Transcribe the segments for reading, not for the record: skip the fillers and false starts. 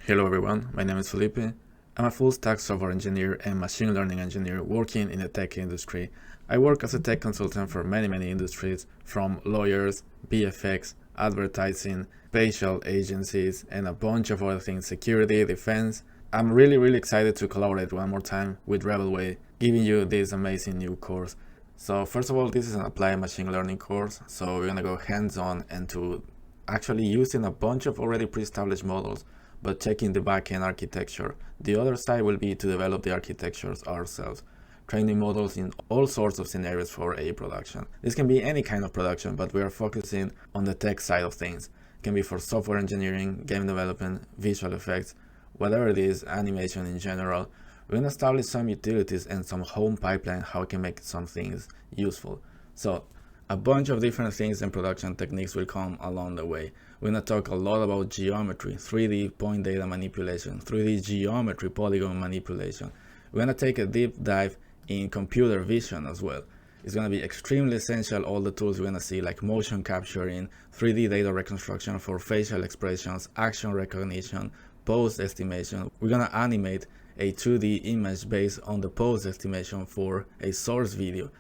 Hello everyone, my name is Felipe. I'm a full-stack software engineer and machine learning engineer working in the tech industry. I work as a tech consultant for many industries, from lawyers, VFX, advertising, spatial agencies, and a bunch of other things, security, defense. I'm really excited to collaborate one more time with Rebelway, giving you this amazing new course. So first of all, this is an applied machine learning course, so we're gonna go hands-on and to actually using a bunch of already pre-established models, but checking the backend architecture. The other side will be to develop the architectures ourselves, training models in all sorts of scenarios for AI production. This can be any kind of production, but we are focusing on the tech side of things. It can be for software engineering, game development, visual effects, whatever it is, animation in general. We're going to establish some utilities and some home pipeline, how we can make some things useful. So a bunch of different things and production techniques will come along the way. We're going to talk a lot about geometry, 3D point data manipulation, 3D geometry polygon manipulation. We're going to take a deep dive in computer vision as well. It's going to be extremely essential, all the tools we're going to see, like motion capturing, 3D data reconstruction for facial expressions, action recognition, pose estimation. We're going to animate a 2D image based on the pose estimation for a source video.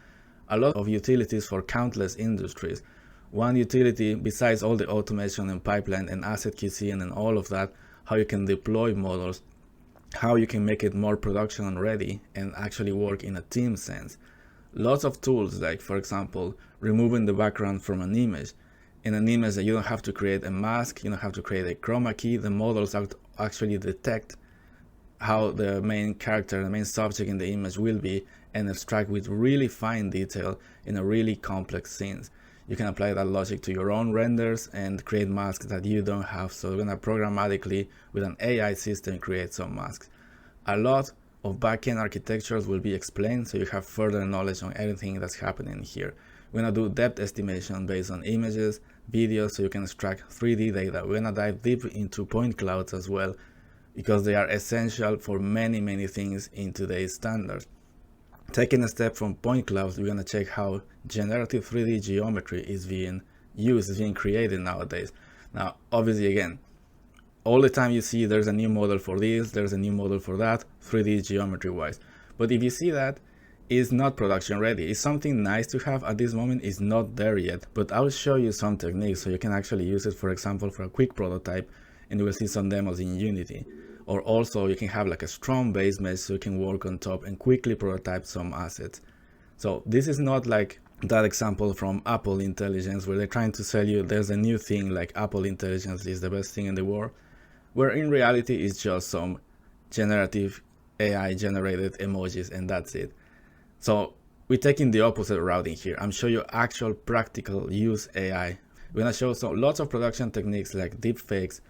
A lot of utilities for countless industries. One utility, besides all the automation and pipeline and asset QC and all of that, how you can deploy models, how you can make it more production ready and actually work in a team sense. Lots of tools, like for example, removing the background from an image. In an image that you don't have to create a mask, you don't have to create a chroma key, the models actually detect how the main character, the main subject in the image will be, and abstract with really fine detail in a really complex scenes. You can apply that logic to your own renders and create masks that you don't have. So we're gonna programmatically with an AI system create some masks. A lot of backend architectures will be explained, so you have further knowledge on everything that's happening here. We're gonna do depth estimation based on images, videos, so you can extract 3D data. We're gonna dive deep into point clouds as well, because they are essential for many things in today's standards. Taking a step from point clouds, we're going to check how generative 3D geometry is being used, is being created nowadays. Now, obviously, again, all the time you see there's a new model for this, there's a new model for that, 3D geometry wise. But if you see that, it's not production ready. It's something nice to have at this moment, it's not there yet. But I'll show you some techniques so you can actually use it, for example, for a quick prototype, and you will see some demos in Unity. Or also you can have like a strong base mesh so you can work on top and quickly prototype some assets. So this is not like that example from Apple Intelligence where they're trying to sell you there's a new thing like Apple Intelligence is the best thing in the world, where in reality it's just some generative AI generated emojis and that's it. So we're taking the opposite route in here. I'm showing you actual practical use AI. We're gonna show lots of production techniques like deepfakes,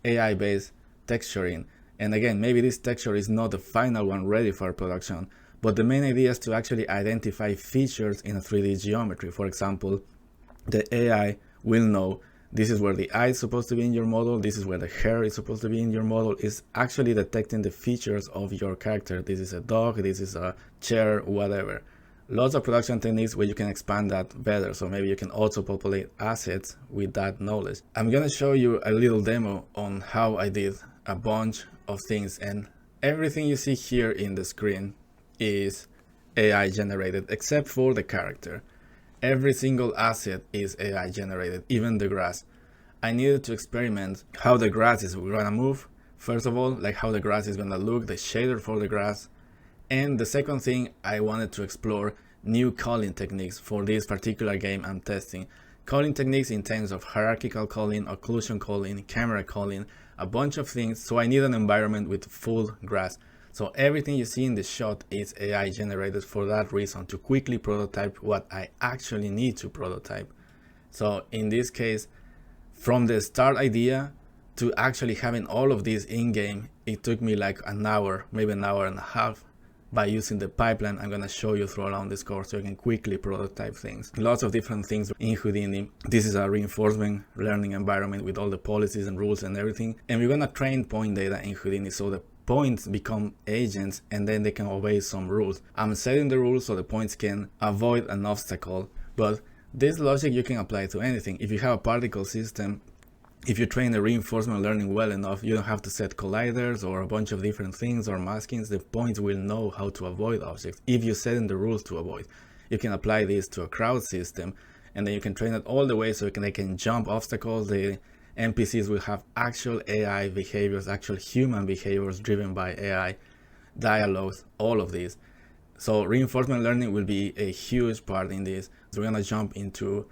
AI based texturing. And again, maybe this texture is not the final one ready for production, but the main idea is to actually identify features in a 3D geometry. For example, the AI will know this is where the eye is supposed to be in your model, this is where the hair is supposed to be in your model, is actually detecting the features of your character. This is a dog, this is a chair, whatever. Lots of production techniques where you can expand that better, so maybe you can also populate assets with that knowledge. I'm gonna show you a little demo on how I did a bunch of things, and everything you see here in the screen is AI generated except for the character. Every single asset is AI generated, even the grass. I needed to experiment how the grass is gonna move, first of all, like how the grass is gonna look, the shader for the grass. And the second thing, I wanted to explore new calling techniques for this particular game I'm testing. Calling techniques in terms of hierarchical calling, occlusion calling, camera calling, a bunch of things. So I need an environment with full grass. So everything you see in the shot is AI generated for that reason, to quickly prototype what I actually need to prototype. So in this case, from the start idea to actually having all of this in-game, it took me like an hour, maybe an hour and a half, by using the pipeline I'm gonna show you through around this course so you can quickly prototype things. Lots of different things in Houdini. This is a reinforcement learning environment with all the policies and rules and everything. And we're gonna train point data in Houdini so the points become agents and then they can obey some rules. I'm setting the rules so the points can avoid an obstacle, but this logic you can apply to anything. If you have a particle system, If you train the reinforcement learning well enough, you don't have to set colliders or a bunch of different things or maskings. The points will know how to avoid objects if you set in the rules to avoid. You can apply this to a crowd system, and then you can train it all the way so they can jump obstacles. The NPCs will have actual AI behaviors, actual human behaviors driven by AI, dialogues, all of these. So reinforcement learning will be a huge part in this. So we're gonna jump into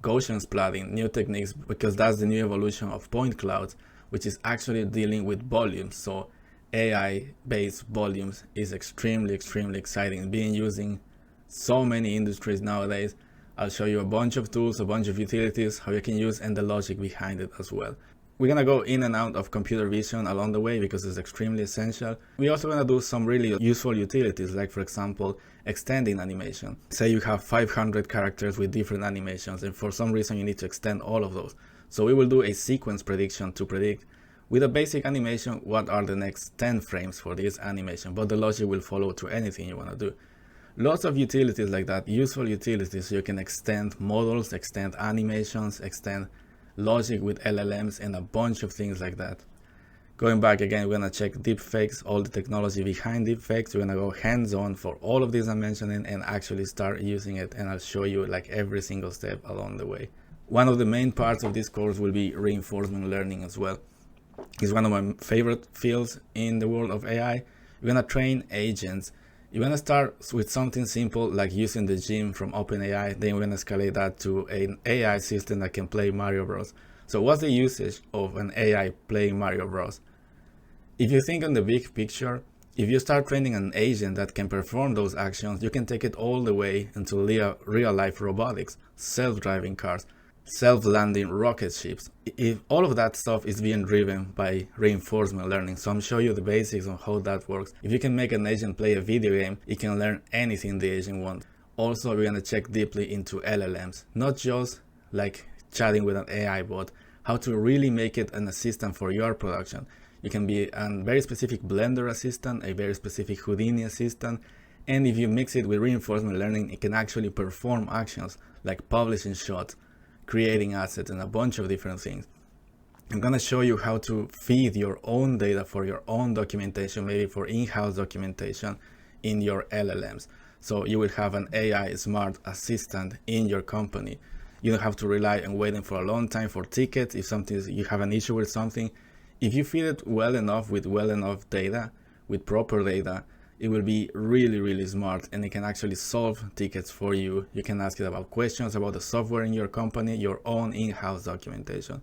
Gaussian splatting, new techniques, because that's the new evolution of point clouds, which is actually dealing with volumes. So AI-based volumes is extremely exciting, being using so many industries nowadays. I'll show you a bunch of tools, a bunch of utilities, how you can use, and the logic behind it as well. We're gonna go in and out of computer vision along the way because it's extremely essential. We're also gonna do some really useful utilities, like for example, extending animation. Say you have 500 characters with different animations, and for some reason you need to extend all of those. So we will do a sequence prediction to predict with a basic animation what are the next 10 frames for this animation, but the logic will follow to anything you wanna do. Lots of utilities like that, useful utilities, so you can extend models, extend animations, extend logic with LLMs, and a bunch of things like that. Going back again, we're gonna check deepfakes, all the technology behind deepfakes. We're gonna go hands-on for all of these I'm mentioning and actually start using it, and I'll show you like every single step along the way. One of the main parts of this course will be reinforcement learning as well. It's one of my favorite fields in the world of AI. We're gonna train agents. You're gonna start with something simple like using the gym from OpenAI, then we're gonna escalate that to an AI system that can play Mario Bros. So what's the usage of an AI playing Mario Bros? If you think on the big picture, if you start training an agent that can perform those actions, you can take it all the way into real life robotics, self-driving cars, self-landing rocket ships. If all of that stuff is being driven by reinforcement learning, so I'm showing you the basics on how that works. If you can make an agent play a video game, it can learn anything the agent wants. Also, we're going to check deeply into LLMs, not just like chatting with an AI bot, how to really make it an assistant for your production. You can be a very specific Blender assistant, a very specific Houdini assistant, and if you mix it with reinforcement learning, it can actually perform actions like publishing shots, creating assets, and a bunch of different things. I'm gonna show you how to feed your own data for your own documentation, maybe for in-house documentation in your LLMs. So you will have an AI smart assistant in your company. You don't have to rely on waiting for a long time for tickets if you have an issue with something. If you feed it well enough with well enough data, with proper data, it will be really smart, and it can actually solve tickets for you. You can ask it about questions about the software in your company, your own in-house documentation.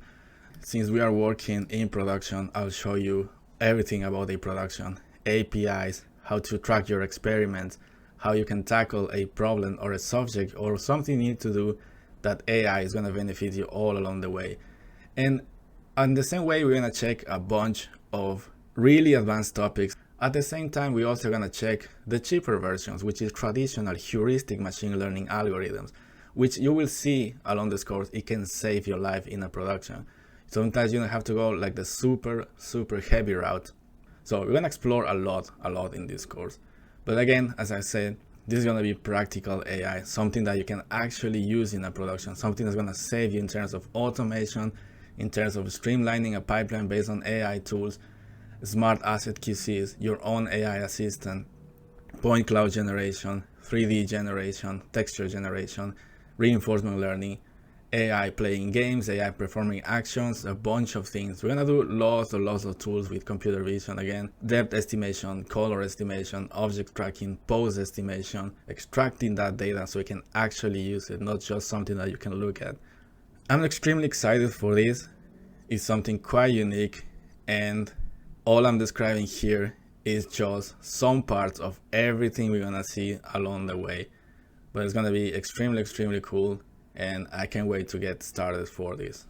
Since we are working in production, I'll show you everything about the production, APIs, how to track your experiments, how you can tackle a problem or a subject or something you need to do that AI is going to benefit you all along the way. And in the same way, we're going to check a bunch of really advanced topics. At the same time, we're also going to check the cheaper versions, which is traditional heuristic machine learning algorithms, which you will see along this course. It can save your life in a production. Sometimes you don't have to go like the super heavy route. So we're going to explore a lot in this course. But again, as I said, this is going to be practical AI, something that you can actually use in a production, something that's going to save you in terms of automation, in terms of streamlining a pipeline based on AI tools, smart asset QCs, your own AI assistant, point cloud generation, 3D generation, texture generation, reinforcement learning, AI playing games, AI performing actions, a bunch of things. We're gonna do lots of tools with computer vision again. Depth estimation, color estimation, object tracking, pose estimation, extracting that data so you can actually use it, not just something that you can look at. I'm extremely excited for this. It's something quite unique, and all I'm describing here is just some parts of everything we're gonna see along the way. But it's gonna be extremely cool, and I can't wait to get started for this.